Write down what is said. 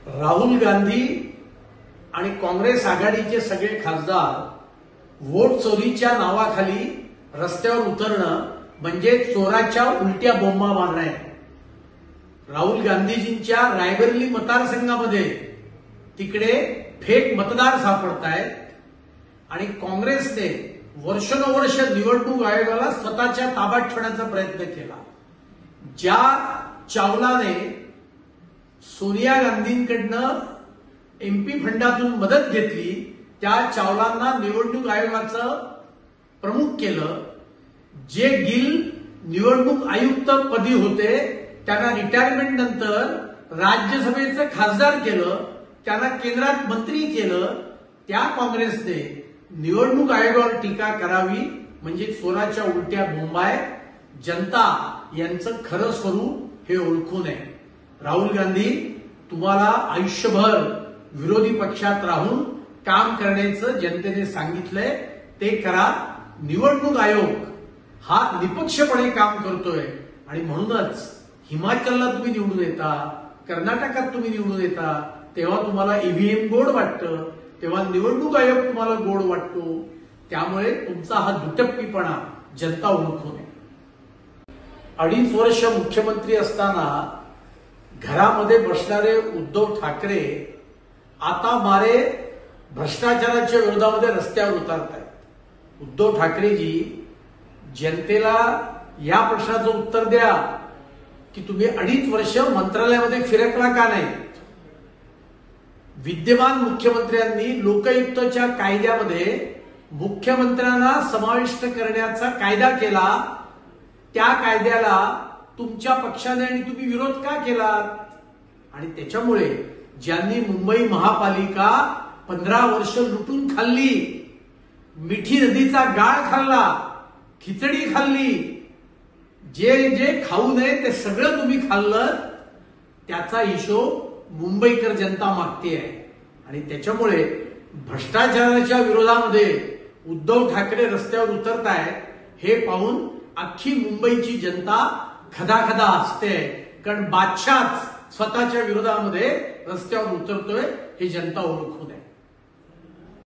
राहुल गांधी आणि काँग्रेस आघाडीचे सगळे खासदार वोट चोरीच्या नावाखाली रस्त्यावर उतरणं म्हणजे चोराच्या उलट्या बोंबा मारणं आहे। राहुल गांधीजींच्या रायबरेली मतदारसंघामध्ये तिकडे फेक मतदार सापडतायत आणि काँग्रेसने वर्षानुवर्ष निवडणूक आयोगाला स्वतःच्या ताब्यात ठेवण्याचा प्रयत्न केला। ज्या चावलाने सोनिया गांधींकडनं एमपी फंडातून मदत घेतली त्या चावलांना निवडणूक आयोगाचं प्रमुख केलं। जे गिल निवडणूक आयुक्त पदी होते त्यांना रिटायरमेंट नंतर राज्यसभेचं खासदार केलं, त्यांना केंद्रात मंत्री केलं। त्या काँग्रेसने निवडणूक आयोगावर टीका करावी म्हणजे चोराच्या उलट्या बोंबा आहे। जनता यांचं खरं स्वरूप हे ओळखू नये। राहुल गांधी, तुम्हाला आयुष्यभर विरोधी पक्षात राहून काम करण्याचं जनतेने सांगितलंय, ते करा। निवडणूक आयोग हा निपक्षपणे काम करतोय आणि म्हणूनच हिमाचलला तुम्ही निवडून येता, कर्नाटकात तुम्ही निवडून येता तेव्हा तुम्हाला ईव्हीएम गोड वाटतं, तेव्हा निवडणूक आयोग तुम्हाला गोड वाटतो। त्यामुळे तुमचा हा दुटप्पीपणा जनता ओळखू नये। 2.5 वर्ष मुख्यमंत्री असताना घरामध्ये बसणारे उद्धव ठाकरे आता मारे भ्रष्टाचाराच्या विरोधामध्ये रस्त्यावर उतरतायत। उद्धव ठाकरेजी, जनतेला या प्रश्नाचं उत्तर द्या की तुम्ही 2.5 वर्ष मंत्रालयामध्ये फिरकला का नाही? विद्यमान मुख्यमंत्र्यांनी लोकायुक्तच्या कायद्यामध्ये मुख्यमंत्र्यांना समाविष्ट करण्याचा कायदा केला। त्या कायद्याला तुमच्या पक्षाने आणि तुम्ही विरोध का केला? आणि त्याच्यामुळे ज्यांनी मुंबई महापालिका 15 वर्ष लुटून खाल्ली, मिठी नदीचा गाळ खाल्ला, खिचडी खाल्ली, जे जे खाऊ नये ते सगळं तुम्ही खाल्लं, त्याचा हिशोब मुंबईकर जनता मागते आहे। आणि त्याच्यामुळे भ्रष्टाचाराच्या विरोधामध्ये उद्धव ठाकरे रस्त्यावर उतरतायत हे पाहून अख्खी मुंबईची जनता खदाखदा हसते, कारण बादशाहच स्वतःच्या विरोधामध्ये रस्त्यावर उतरतोय हे जनता ओळखू नये।